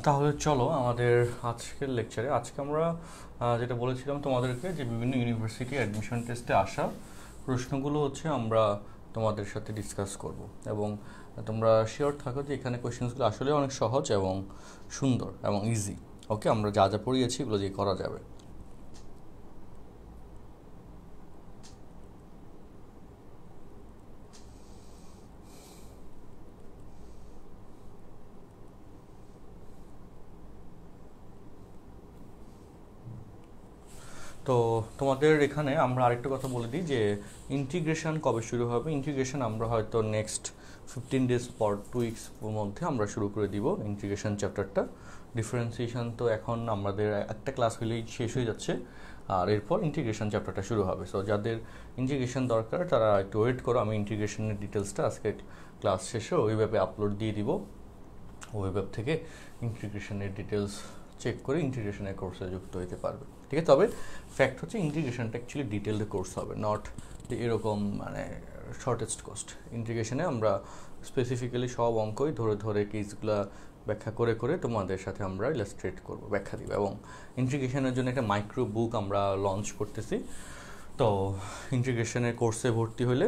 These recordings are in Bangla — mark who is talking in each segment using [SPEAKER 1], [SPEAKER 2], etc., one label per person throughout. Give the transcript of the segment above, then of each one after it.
[SPEAKER 1] তাহলে চলো আমাদের আজকের লেকচারে আজকে আমরা যেটা বলেছিলাম তোমাদেরকে যে বিভিন্ন ইউনিভার্সিটি অ্যাডমিশন টেস্টে আসা প্রশ্নগুলো হচ্ছে আমরা তোমাদের সাথে ডিসকাস করব এবং তোমরা শিওর থাকো যে এখানে কোয়েশ্চেন্সগুলো আসলে অনেক সহজ এবং সুন্দর এবং ইজি। ওকে, আমরা যা যা পড়িয়েছি এগুলো দিয়ে করা যাবে। তো তোমাদের এখানে আমরা আরেকটা কথা বলে দিই যে ইন্টিগ্রেশন কবে শুরু হবে। ইন্টিগ্রেশন আমরা হয়তো নেক্সট 15 ডেজ পর 2 উইক্স মধ্যে আমরা শুরু করে দিব ইন্টিগ্রেশন চ্যাপ্টারটা। ডিফারেন্সিয়েশন তো এখন আমাদের একটা ক্লাস হলেই শেষ হয়ে যাচ্ছে, আর এরপর ইন্টিগ্রেশন চ্যাপ্টারটা শুরু হবে। সো যাদের ইন্টিগ্রেশন দরকার তারা একটু ওয়েট করো, আমি ইন্টিগ্রেশনের ডিটেলসটা আজকে ক্লাস শেষে ওয়েবে আপলোড দিয়ে দিব। ওয়েব থেকে ইন্টিগ্রেশনের ডিটেলস চেক করে ইন্টিগ্রেশনের কোর্সে যুক্ত হতে পারবে। ঠিক আছে, তবে ফ্যাক্ট হচ্ছে ইন্টিগ্রেশনটা অ্যাকচুয়ালি ডিটেলড কোর্স হবে, নট এরকম মানে শর্টেস্ট কোর্স। ইন্টিগ্রেশনে আমরা স্পেসিফিক্যালি সব অঙ্কই ধরে ধরে কেসগুলো ব্যাখ্যা করে করে তোমাদের সাথে আমরা ইলাস্ট্রেট করব, ব্যাখ্যা দিব। এবং ইন্টিগ্রেশনের জন্য একটা মাইক্রো বুক আমরা লঞ্চ করতেছি। তো ইন্টিগ্রেশনের কোর্সে ভর্তি হলে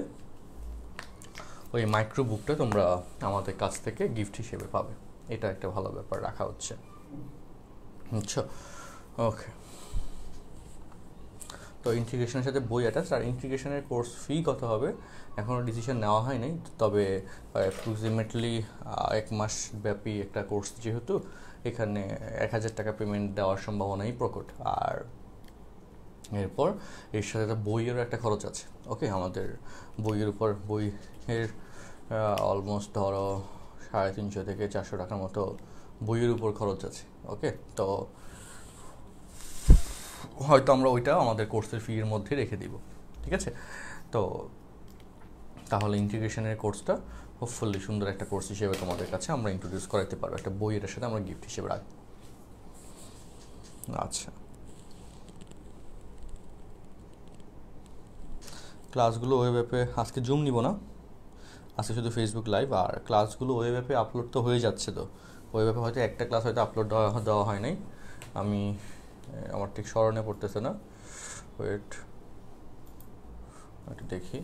[SPEAKER 1] ওই মাইক্রো বুকটা তোমরা আমাদের কাছ থেকে গিফট হিসেবে পাবে। এটা একটা ভালো ব্যাপার রাখা হচ্ছে। আচ্ছা, ওকে। তো ইন্টিগ্রেশনের সাথে বই অ্যাটাচ, আর ইন্টিগ্রেশনের কোর্স ফি কত হবে এখনও ডিসিশন নেওয়া হয়নি, তবে অ্যাপ্রক্সিমেটলি 1 মাস ব্যাপী একটা কোর্স যেহেতু এখানে 1000 টাকা পেমেন্ট দেওয়ার সম্ভাবনাই প্রকট। আর এরপর এর সাথে একটা বইয়েরও একটা খরচ আছে। ওকে, আমাদের বইয়ের উপর বইয়ের অলমোস্ট ধরো 350 থেকে 400 টাকার মতো বইয়ের উপর খরচ আছে। ওকে, তো হয়তো আমরা ওইটা আমাদের কোর্সের ফির মধ্যে রেখে দিব। ঠিক আছে, তো তাহলে ইন্টিগ্রেশনের কোর্সটা হোপফুলি সুন্দর একটা কোর্স হিসেবে তোমাদের কাছে আমরা ইন্ট্রোডিউস করাতে পারবো, একটা বইয়ের সাথে আমরা গিফট হিসেবে রাখবো। আচ্ছা, ক্লাসগুলো ওয়েব অ্যাপে আজকে জুম নিব না, আজকে শুধু ফেসবুক লাইভ। আর ক্লাসগুলো ওয়েব অ্যাপে আপলোড তো হয়ে যাচ্ছে, তো ওয়েব অ্যাপে হয়তো একটা ক্লাস হয়তো আপলোড দেওয়া হয় নাই, আমি আমার ঠিক স্মরণে পড়তেছে না। ওয়েট একটু দেখি।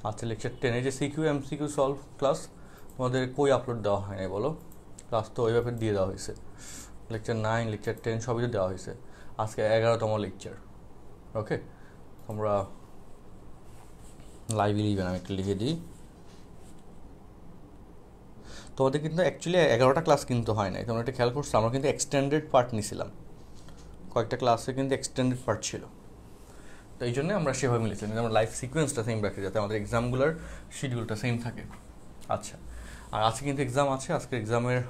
[SPEAKER 1] আচ্ছা, লেকচার 10 যে সিকিউ এমসিকিউ সলভ ক্লাস তোমাদের কই আপলোড দেওয়া হয় নাই বলো? ক্লাস তো ওইভাবে দিয়ে দেওয়া হয়েছে। লেকচার 9, লেকচার 10 সবই তো দেওয়া হয়েছে। আজকে 11তম লেকচার। ওকে, তোমরা লাইভ 11 আমি একটু লিখে দিই। তোমাদের কিন্তু অ্যাকচুয়ালি 11টা ক্লাস কিন্তু হয় নাই, তোমরা একটা খেয়াল করছো, আমরা কিন্তু এক্সটেন্ডেড পার্ট নিয়েছিলাম, কয়েকটা ক্লাসে কিন্তু এক্সটেন্ডেড পার্ট ছিল। তো এই জন্য আমরা সেভাবে মিলেছিলাম, কিন্তু আমরা লাইফ সিকোয়েন্সটা সেম রাখি যাতে আমাদের এক্সামগুলোর শিডিউলটা সেম থাকে। আচ্ছা, আর আজকে কিন্তু এক্সাম আছে, আজকে এক্সামের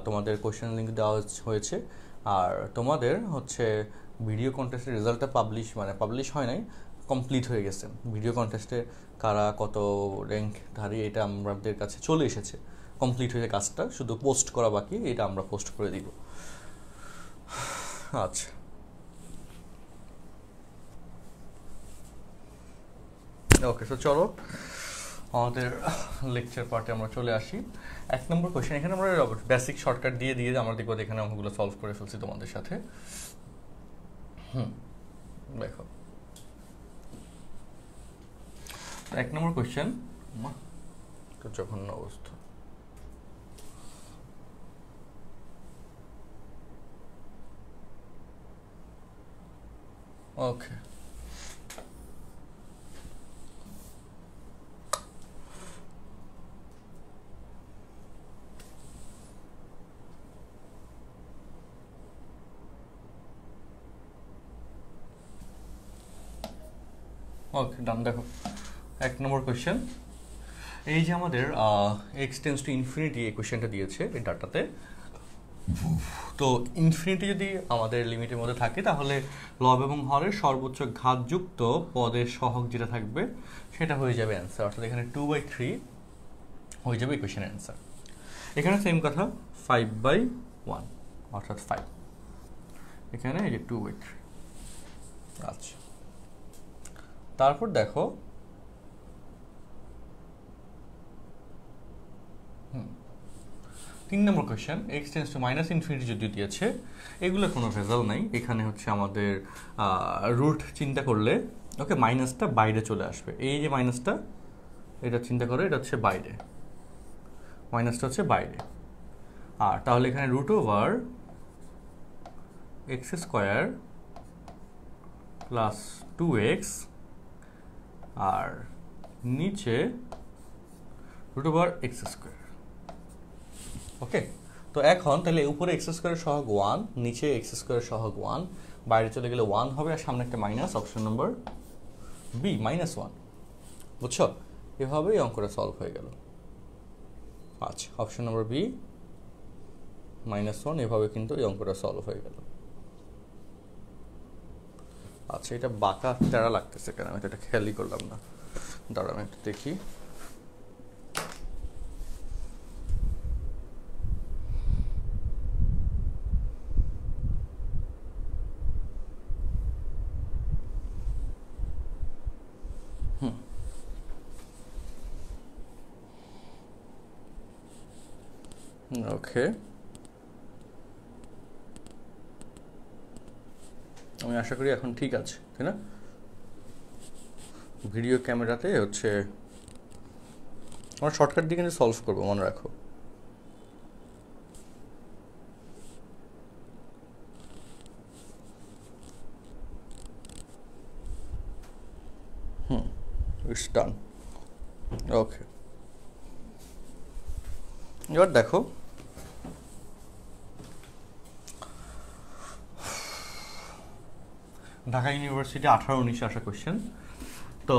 [SPEAKER 1] তোমাদের কোয়েশ্চেন লিঙ্ক দেওয়া হয়েছে। আর তোমাদের হচ্ছে ভিডিও কন্টেস্টের রেজাল্টটা পাবলিশ হয় নাই, কমপ্লিট হয়ে গেছে। ভিডিও কন্টেস্টে কারা কত র্যাঙ্ক ধারী এটা আমাদের কাছে চলে এসেছে, কমপ্লিট হয়ে কাজটা, শুধু পোস্ট করা বাকি, এটা আমরা পোস্ট করে দিব। আচ্ছা, ওকে, তো চলো আমাদের লেকচার পার্টে আমরা চলে আসি। 1 নম্বর কোয়েশ্চেন, এখানে আমরা বেসিক শর্টকাট দিয়ে আমরা দেখবো এখানে অঙ্কগুলো সলভ করে ফেলছি তোমাদের সাথে। দেখো 1 নম্বর কোয়েশ্চেন, তো জঘন্য অবস্থা। ওকে, ওকে ডান। দেখো 1 নম্বর কোয়েশ্চেন, এই যে আমাদের এক্স টেন্স টু ইনফিনিটি এই কোয়েশ্চেনটা দিয়েছে এই ডাটাতে। তো ইনফিনিটি যদি আমাদের লিমিটের মধ্যে থাকে তাহলে লব এবং হরের সর্বোচ্চ ঘাতযুক্ত পদের সহগ যেটা থাকবে সেটা হয়ে যাবে অ্যান্সার, অর্থাৎ এখানে 2/3 হয়ে যাবে ইকুয়েশনের অ্যান্সার। এখানে সেম কথা 5/1 অর্থাৎ 5, এখানে এই যে 2/3। আচ্ছা, তারপর দেখো 3 number question, x tends to -infinity যদি দিয়েছে, এগুলো কোনো ভেজাল নাই। এখানে হচ্ছে আমাদের রুট চিন্তা করলে ওকে মাইনাসটা বাইরে চলে আসবে। এই যে মাইনাসটা, এটা চিন্তা করে এটা হচ্ছে বাইরে, মাইনাসটা হচ্ছে বাইরে। আর তাহলে এখানে √/(x² + 2x) আর নিচে √/(x²). ওকে, তো এখন তাহলে উপরে x² সহগ 1, নিচে x² সহগ 1, বাইরে চলে গেলে 1 হবে, আর সামনে একটা মাইনাস, অপশন নম্বর বি -1। বুঝছো? এভাবেই অঙ্কটা সলভ হয়ে গেল। আচ্ছা, অপশন নম্বর বি -1, এভাবে কিন্তু এই অঙ্কটা সলভ হয়ে গেল। আচ্ছা, এটা বাঁকা তেরা লাগতেছে কেন, আমি তো এটা খেয়ালই করলাম না। দাঁড়া আমি একটু দেখি। ওকে, আমি আশা করি এখন ঠিক আছে, তাই না? ভিডিও ক্যামেরাতে হচ্ছে আমরা শর্টকাট দিয়ে কিন্তু সলভ করবো, মনে রাখো। ইটস ডান। ওকে, এবার দেখো ঢাকা ইউনিভার্সিটি 18-19 আসা কোয়েশ্চেন। তো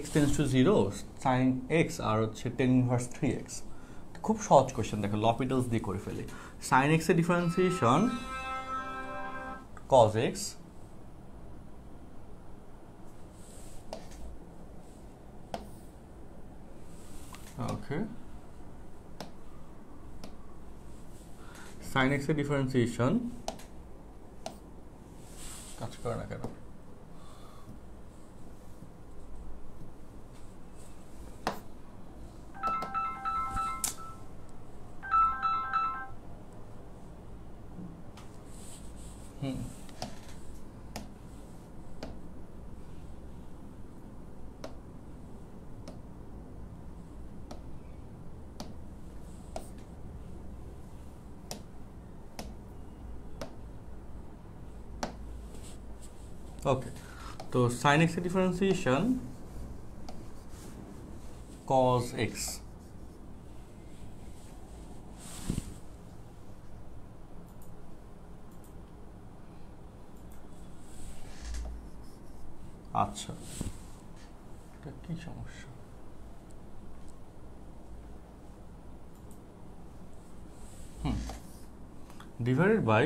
[SPEAKER 1] x tends two 0 sin x আর হচ্ছে tan ইনভার্স 3x। খুব সহজ কোয়েশ্চেন, দেখো লপিটালস দিয়ে করে ফেলি। sin x এর differentiation cos x okay, sin x এর ডিফারেন্সিয়েশন কাজ করে না কেন? ওকে, তো sin x এর ডিফারেন্সিয়েশন cos x। আচ্ছা, এটা কি সমস্যা? Divided by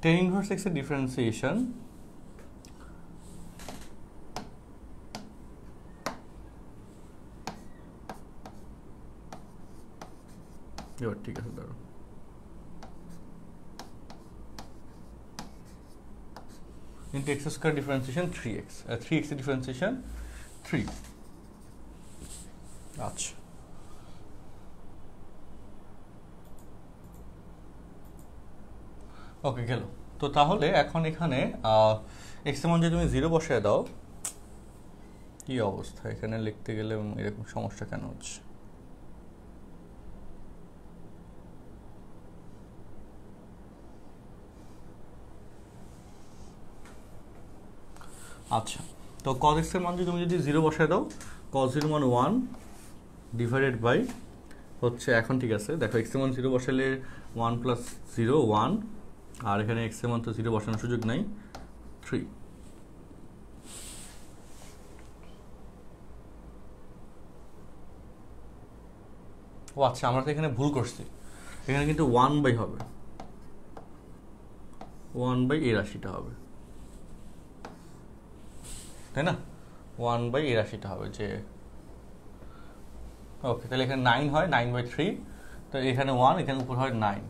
[SPEAKER 1] tan inverse x এর ডিফারেন্সিয়েশন এবার ঠিক আছে, ধরো into x² differentiation 3x, 3x এর ডিফারেন্সিয়েশন 3। আচ্ছা, ওকে গেল। তো তাহলে এখন এখানে x এর মান যদি তুমি 0 বসিয়ে দাও, কি অবস্থা এখানে লিখতে গেলে এরকম সমস্যা কেন হচ্ছে? আচ্ছা, তো cos x এর মান যদি তুমি 0 বসায় দাও, cos 0 মান 1 ডিভাইডেড বাই হচ্ছে, এখন ঠিক আছে দেখো x এর মান 0 বসালে 1 + 0 1, আর এখানে x এর মান তো 0 বসানোর সুযোগ নাই, 3। ও আচ্ছা, আমরা তো এখানে ভুল করছি, এখানে কিন্তু 1/, হবে 1/, এই রাশিটা হবে, তাই না? 1/, এই রাশিটা হবে, যে ওকে, তাহলে এখানে 9 হয়, 9/3, তো এখানে 1, এখানে উপর হয় 9।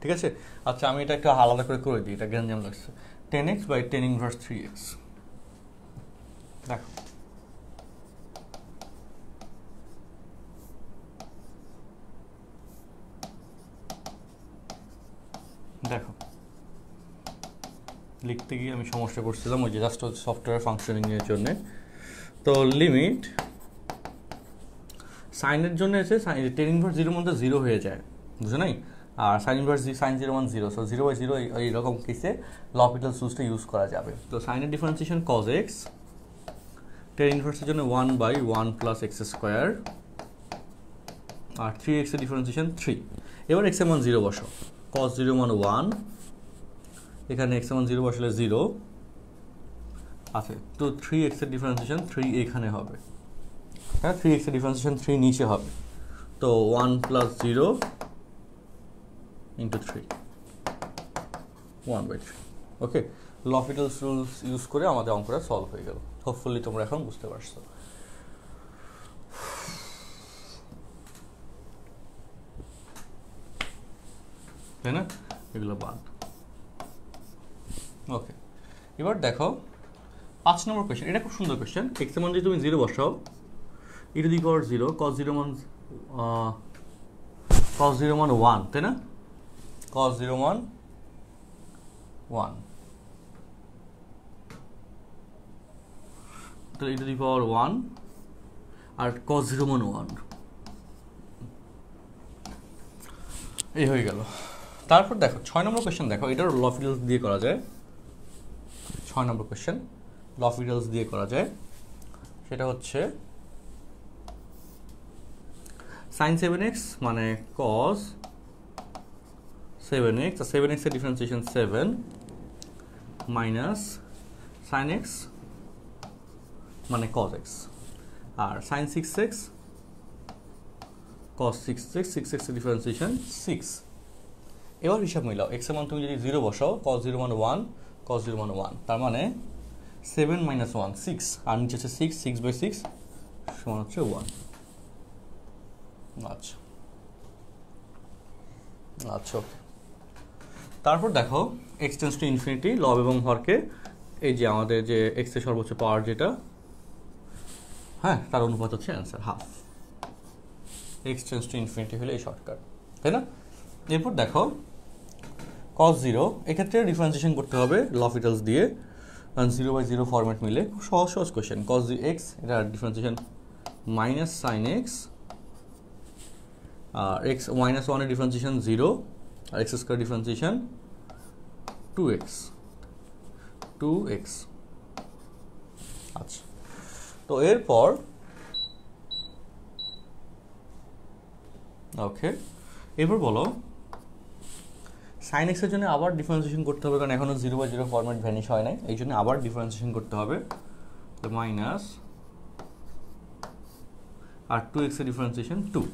[SPEAKER 1] ঠিক আছে। আচ্ছা, আমি এটা একটু আলাদা করে দিই, এটা গ্যাঞ্জাম লাগছে। 10x by 10 inverse 3x। দেখো দেখো লিখতে গিয়ে আমি সমস্যা করছিলাম, ওই যে জাস্ট সফটওয়্যার ফাংশনিংয়ের জন্য। তো লিমিট সাইনের জন্য এসে 10 ইনভার্স 0 মধ্যে 0 হয়ে যায়, বুঝো নাই? আর সাইন ইনভার্স সাইন 0 মান 0, সো 0/0 এইরকম কেসে লপিটাল সুজটা ইউজ করা যাবে। তো সাইনের ডিফারেন্সিয়েশন cos x, 10 ইনভার্সের জন্য 1/1 প্লাস এক্স স্কোয়ার, আর 3x এর ডিফারেন্সিয়েশন 3। এবার x এর মান 0 বসাও, cos 0 মান 1, এখানে x এর মান 0 বসালে 0 আছে, তো 3x এর ডিফারেন্সিয়েশন 3 এখানে হবে, হ্যাঁ 3x এর ডিফারেন্সিয়েশন 3 নিচে হবে, তো 1 প্লাস 0 ইন্টু 3, 1/3। ওকে, লপিটালস রুলস ইউজ করে আমাদের অঙ্কটা সলভ হয়ে গেল। হোপফুলি তোমরা এখন বুঝতে পারছো। তাই না? এগুলো বাদ। ওকে, এবার দেখো 5 নম্বর কোয়েশ্চেন। এটা খুব সুন্দর কোয়েশ্চেন। এক্স এর মান যদি তুমি 0 বসাও, e to the power 0, cos 0 মান 1, তাই না? cos 0 মান 1, তো e টু দি পাওয়ার 1 আর cos 0 মান 1, এই হয়ে গেল। তারপর দেখো 6 নম্বর কোয়েশ্চেন, দেখো এটার লপিটালস দিয়ে করা যায়। 6 নম্বর কোয়েশ্চেন লপিটালস দিয়ে করা যায়, সেটা হচ্ছে sin 7x মানে cos 7x, আর 7x এর ডিফারেন্সিয়েশন 7 মাইনাস sin x মানে cos x, আর sin 6x cos 6x, 6x এর ডিফারেন্সিয়েশন 6। এবার হিসাব মিলাও, x এর মান তুমি যদি 0 বসাও, cos 0 মান 1, cos 0 মান 1, তার মানে 7 মাইনাস 1 6, আর নিচে হচ্ছে 6, 6/6 সমান হচ্ছে 1। আচ্ছা আচ্ছা, তারপর দেখো x টেন্ডস টু ইনফিনিটি, লব এবং হরকে, এই যে আমাদের যে x এর সর্বোচ্চ পাওয়ার যেটা, হ্যাঁ তার অনুপাত হচ্ছে answer half. x tends to infinity হলে এই শর্টকাট, তাই না? এরপর দেখো cos 0, এক্ষেত্রে ডিফারেন্সিয়েশন করতে হবে লপিটালস দিয়ে, 0/0 ফরম্যাট মিলে। খুব সহজ কোয়েশ্চেন। cos x, এটা ডিফারেন্সিয়েশন মাইনাস sin x, আর x মাইনাস 1 এর ডিফারেন্সিয়েশন 0, আর x স্কোয়ার ডিফারেন্সিয়েশন 2x। আচ্ছা, তো এরপর ওকে, এরপর বলো sin x এর জন্য আবার ডিফারেন্সিয়েশন করতে হবে, কারণ এখনো 0/0 ফরম্যাট ভ্যানিশ হয় নাই, এই জন্য আবার ডিফারেন্সিয়েশন করতে হবে। তো মাইনাস, আর 2x এর ডিফারেন্সিয়েশন 2,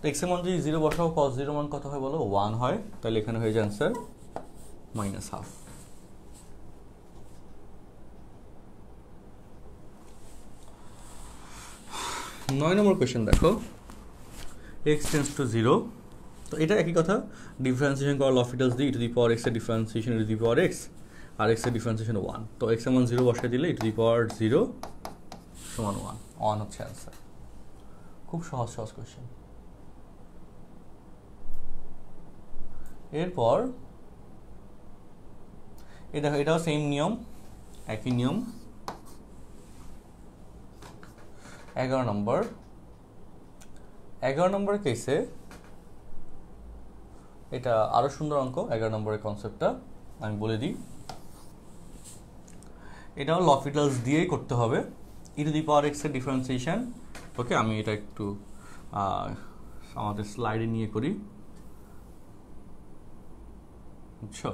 [SPEAKER 1] তো x এর মান যদি 0 বসাও, cos 0 মান কত হয় বলো? 1 হয়, তাহলে এখানে হয়ে যায় অ্যান্সার মাইনাস হাফ। নয় নম্বর কোয়েশ্চেন দেখো, x টেন্ডস টু 0, তো এটা একই কথা, ডিফারেন্সিয়েশন করা লপিটালস দিয়ে e to the power x এর differentiation e to the power x, আর x এর ডিফারেন্সিয়েশন 1, তো x এর মান 0 বসাই দিলে e টু দি পাওয়ার 0 সমান 1 হচ্ছে অ্যান্সার। খুব সহজ কোয়েশ্চেন। এরপর এই দেখো, এটাও সেম নিয়ম, একই নিয়ম। 11 নম্বর কেসে এটা আরো সুন্দর অঙ্ক। 11 নম্বরের কনসেপ্টটা আমি বলে দিই, এটাও লপিটালস দিয়েই করতে হবে, e to the power x এর ডিফারেন্সিয়েশন। ওকে, আমি এটা একটু আমাদের স্লাইডে নিয়ে করি, বুঝছো?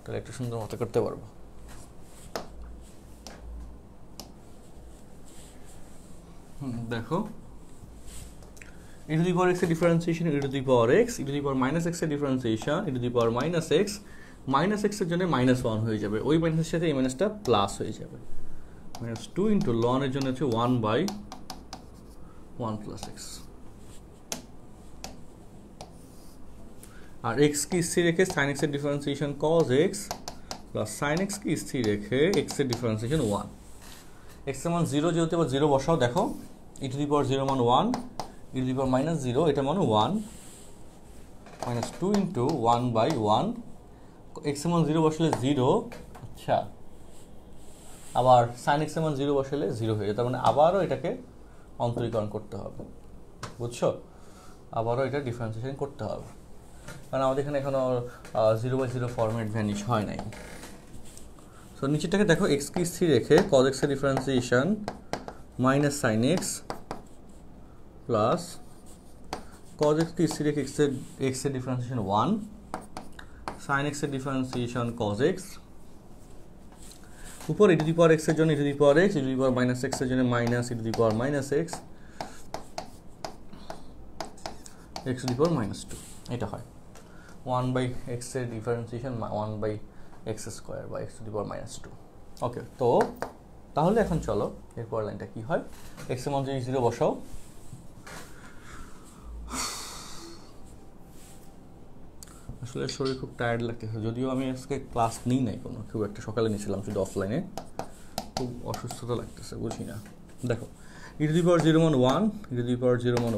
[SPEAKER 1] তাহলে একটু সুন্দর মতো করতে পারবো। দেখো e to the power x এর differentiation e to the power x, e to the power minus x এর differentiation e to the power minus x, minus x এর জন্য -1 হয়ে যাবে, ওই মাইনাসের সাথে এই মাইনাসটা প্লাস হয়ে যাবে, -2 ইন্টু ln এর জন্য হচ্ছে 1/1 প্লাস x। আর x কি স্থির রেখে sin x এর differentiation cos x plus sin x কি স্থির রেখে x এর ডিফারেন্সিয়েশন 1। x এর মান 0 যেহেতু এবার 0 বসাও, দেখো e to the power 0 মান 1, e to the power minus 0 এটা মান 1, -2 ইন্টু 1/1, x এর মান 0 বসালে 0, আচ্ছা আবার sin x এর মান 0 বসালে 0 হয়ে যায়, তার মানে আবারও এটাকে অন্তরীকরণ করতে হবে, বুঝছো? আবারও এটা ডিফারেন্সিয়েশন করতে হবে, কারণ আমাদের এখানে এখনো 0/0 ফরম্যাট ভ্যানিশ হয় নাই। সো নিচেটাকে দেখো x কি স্থির রেখে cos x এর differentiation minus sin x plus cos x কি স্থির রেখে x এর ডিফারেন্সিয়েশন 1, sin x এর ডিফারেন্সিয়েশন cos x, উপর e to the power x এর জন্য e to the power x, e to the power minus x এর জন্য minus e to the power minus x, x to the power -2, এটা হয় 1/x এর ডিফারেন্সিয়েশন 1/x স্কয়ার বা x to the power -2। ওকে, তো তাহলে এখন চলো এরপর লাইনটা কি হয়, x এর মান যদি 0 বসাও, আসলে শরীর খুব টায়ার্ড লাগতেছে, যদিও আমি আজকে ক্লাস নিই নাই কোনো, খুব একটা সকালে নিয়েছিলাম শুধু অফলাইনে, খুব অসুস্থতা লাগতেছে, বুঝি না। দেখো e to the power 0 মান 1, e to the power 0 মান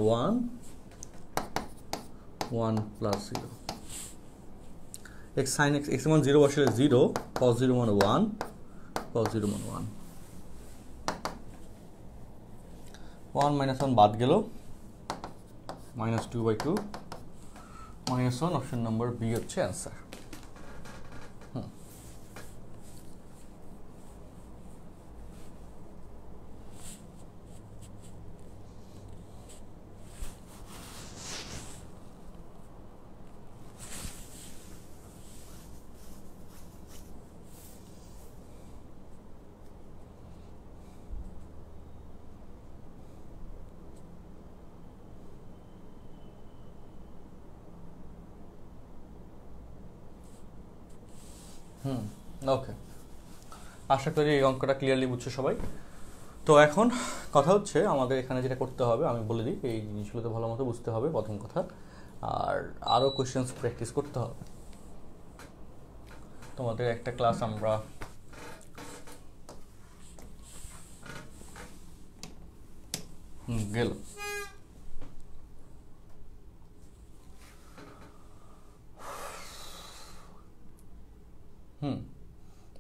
[SPEAKER 1] 1 plus 0, x sin x, x মান 0 বসালে 0, cos 0 মান 1, cos 0 মান 1 minus 1 বাদ গেল, -2/2 -1, অপশন নম্বর বি হচ্ছে অ্যান্সার। ওকে, আশা করি এই অঙ্কটা ক্লিয়ারলি বুঝছো সবাই। তো এখন কথা হচ্ছে আমাদের এখানে যেটা করতে হবে, আমি বলে দিই, এই জিনিসগুলো তো ভালো মতো বুঝতে হবে প্রথম কথা, আর আরও কোয়েশ্চেন্স প্র্যাকটিস করতে হবে। তোমাদের একটা ক্লাস আমরা গেল,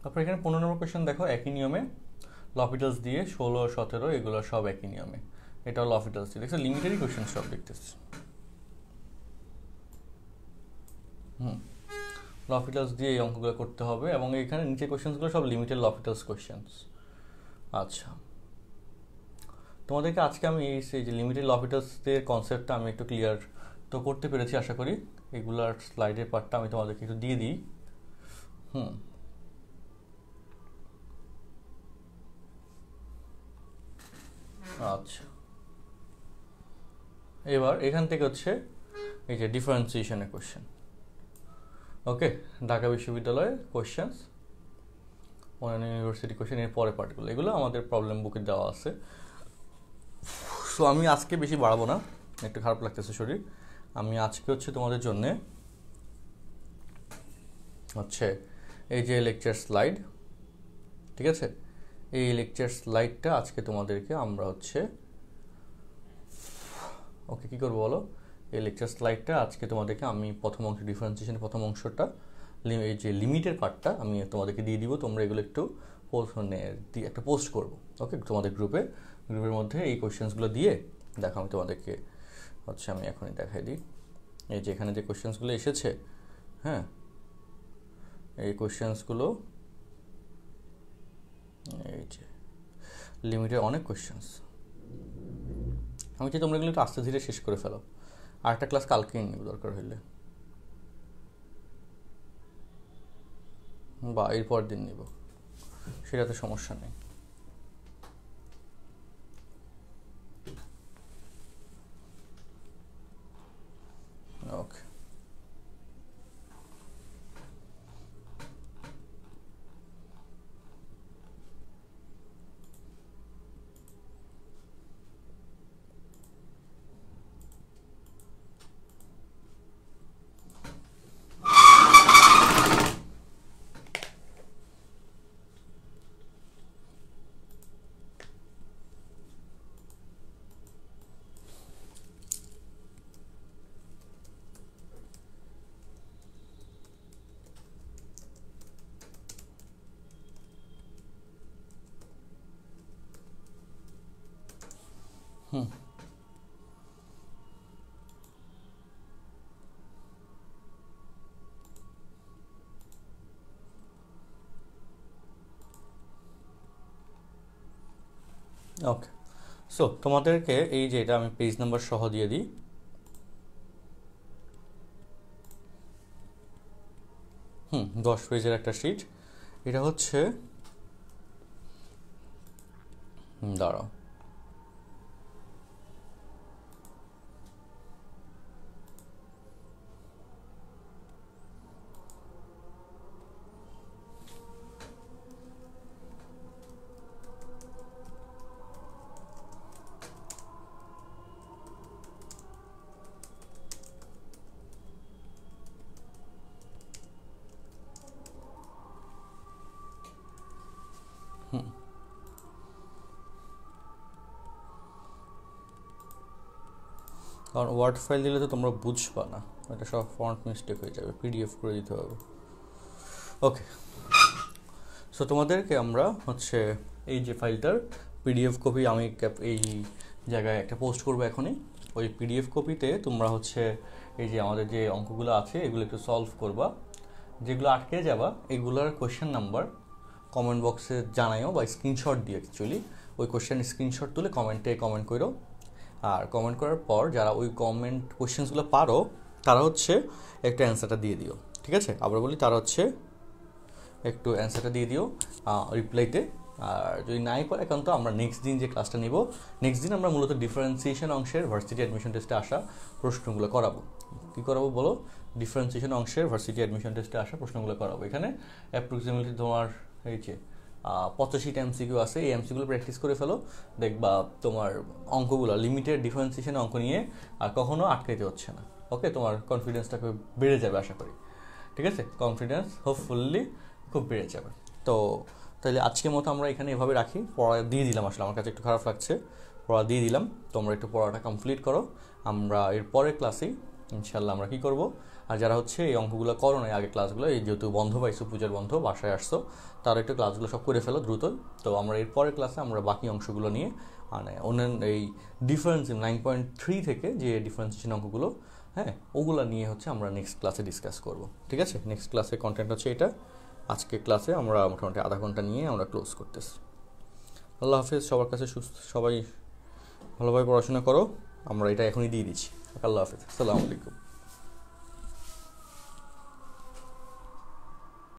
[SPEAKER 1] তারপর এখানে 15 নম্বর কোয়েশ্চেন দেখো, একই নিয়মে লপিটালস দিয়ে 16, 17 এগুলো সব একই নিয়মে, এটাও লপিটালস দিয়ে, দেখছো লিমিটারি কোয়েশ্চেন সব দেখতেছি। লপিটালস দিয়ে এই অঙ্কগুলো করতে হবে, এবং এখানে নিচের কোয়েশ্চেন্সগুলো সব লিমিটেড লপিটালস কোয়েশ্চেন্স। আচ্ছা, তোমাদেরকে আজকে আমি এই যে লিমিটেড লপিটালসের কনসেপ্টটা আমি একটু ক্লিয়ার তো করতে পেরেছি আশা করি। এগুলার স্লাইডের পার্টটা আমি তোমাদেরকে একটু দিয়ে দিই। আচ্ছা, এবার এখান থেকে হচ্ছে এই যে ডিফারেন্সিয়েশনের কোয়েশ্চেন। ওকে, ঢাকা বিশ্ববিদ্যালয়ের কোয়েশ্চেন্স, অন্যান্য ইউনিভার্সিটি কোয়েশ্চেন, এর পরে পার্টগুলো, এগুলো আমাদের প্রবলেম বুকে দেওয়া আছে। সো আমি আজকে বেশি বাড়াবো না, একটু খারাপ লাগতেছে শরীর। আমি আজকে হচ্ছে তোমাদের জন্যে হচ্ছে এই যে লেকচার স্লাইড, ঠিক আছে, এই লেকচার স্লাইডটা আজকে তোমাদেরকে আমরা হচ্ছে ওকে কী করবো বলো, এই লেকচার স্লাইডটা আজকে তোমাদেরকে আমি প্রথম অংশ ডিফারেন্সিয়েশনের প্রথম অংশটা, এই যে লিমিটের পার্টটা আমি তোমাদেরকে দিয়ে দিব। তোমরা এগুলো একটু একটা পোস্ট করবো, ওকে, তোমাদের গ্রুপের মধ্যে এই কোয়েশ্চেন্সগুলো দিয়ে দেখো। আমি তোমাদেরকে হচ্ছে আমি এখনই দেখাই দিই, এই যে এখানে যে কোয়েশ্চেন্সগুলো এসেছে, হ্যাঁ, এই কোয়েশ্চেন্সগুলো, এই যে লিমিটের অনেক কোয়েশ্চেন্স, আমি চাই তোমরা এগুলো একটু আস্তে ধীরে শেষ করে ফেলো। আর একটা ক্লাস কালকেই নিব দরকার হইলে, বা এরপর দিন নিব, সেটাতে সমস্যা নেই। ওকে, সো তোমাদেরকে এই যে এটা আমি পেজ নাম্বার সহ দিয়ে দিই। 10 পেজের একটা শিট। এটা হচ্ছে, দাঁড়াও, কারণ ওয়ার্ড ফাইল দিলে তো তোমরা বুঝবা না, এটা সব ফন্ট মিস্টেক হয়ে যাবে, পিডিএফ করে দিতে হবে। ওকে, সো তোমাদেরকে আমরা হচ্ছে এই যে ফাইলটার পিডিএফ কপি আমি এই জায়গায় একটা পোস্ট করবো এখনই। ওই পিডিএফ কপিতে তোমরা হচ্ছে এই যে আমাদের যে অঙ্কগুলো আছে এগুলো একটু সলভ করবা, যেগুলো আটকে যাবা এগুলোর কোয়েশ্চেন নাম্বার কমেন্ট বক্সে জানাইও বা স্ক্রিনশট দিয়ে, অ্যাকচুয়ালি ওই কোয়েশ্চেন স্ক্রিনশট তুলে কমেন্টে কমেন্ট করো। আর কমেন্ট করার পর যারা ওই কোয়েশ্চেন্সগুলো পারো তারা হচ্ছে একটু অ্যান্সারটা দিয়ে দিও, ঠিক আছে? আবার বলি, তারা হচ্ছে একটু অ্যান্সারটা দিয়ে দিও রিপ্লাইতে। আর যদি নাই পারে এখন তো আমরা নেক্সট দিন যে ক্লাসটা নিব, নেক্সট দিন আমরা মূলত ডিফারেন্সিয়েশন অংশের ভার্সিটি অ্যাডমিশন টেস্টে আসা প্রশ্নগুলো করাবো। কী করাবো বলো? ডিফারেন্সিয়েশন অংশের ভার্সিটি অ্যাডমিশন টেস্টে আসা প্রশ্নগুলো করাবো। এখানে অ্যাপ্রক্সিমেটলি তোমার এই যে 85টা এমসিকিউ আছে, এই এমসিকিউগুলো প্র্যাকটিস করে ফেলো, দেখবা তোমার অঙ্কগুলো লিমিটেড ডিফারেন্সিয়েশন অঙ্ক নিয়ে আর কখনো আটকাইতে হচ্ছে না। ওকে, তোমার কনফিডেন্সটাকে বেড়ে যাবে আশা করি, ঠিক আছে? কনফিডেন্স হোপফুলি খুব বেড়ে যাবে। তো তাহলে আজকের মতো আমরা এখানে এভাবে রাখি। পড়া দিয়ে দিলাম, আসলে আমার কাছে একটু খারাপ লাগছে, পড়া দিয়ে দিলাম। তোমরা একটু পড়াটা কমপ্লিট করো, আমরা এর পরের ক্লাসেই ইনশাল্লাহ আমরা কী করবো, আর যারা হচ্ছে এই অঙ্কগুলো করো না আগে ক্লাসগুলো, এই যেহেতু বন্ধ পাইছো, পূজার বন্ধ, বাসায় আসছো, তারা একটু ক্লাসগুলো সব করে ফেলো দ্রুত। তো আমরা এর পরের ক্লাসে আমরা বাকি অংশগুলো নিয়ে মানে অন্যান্য এই ডিফারেন্স 9.3 থেকে যে ডিফারেন্সিয়েশন অঙ্কগুলো, হ্যাঁ, ওগুলো নিয়ে হচ্ছে আমরা নেক্সট ক্লাসে ডিসকাস করব, ঠিক আছে? নেক্সট ক্লাসের কন্টেন্ট হচ্ছে এটা। আজকে ক্লাসে আমরা মোটামুটি আধা ঘন্টা নিয়ে আমরা ক্লোজ করতেছি। আল্লাহ হাফেজ, সবার কাছে সুস্থ, সবাই ভালোভাবে পড়াশোনা করো। আমরা এটা এখনই দিয়ে দিচ্ছি। আল্লাহ হাফেজ, আসসালামু আলাইকুম।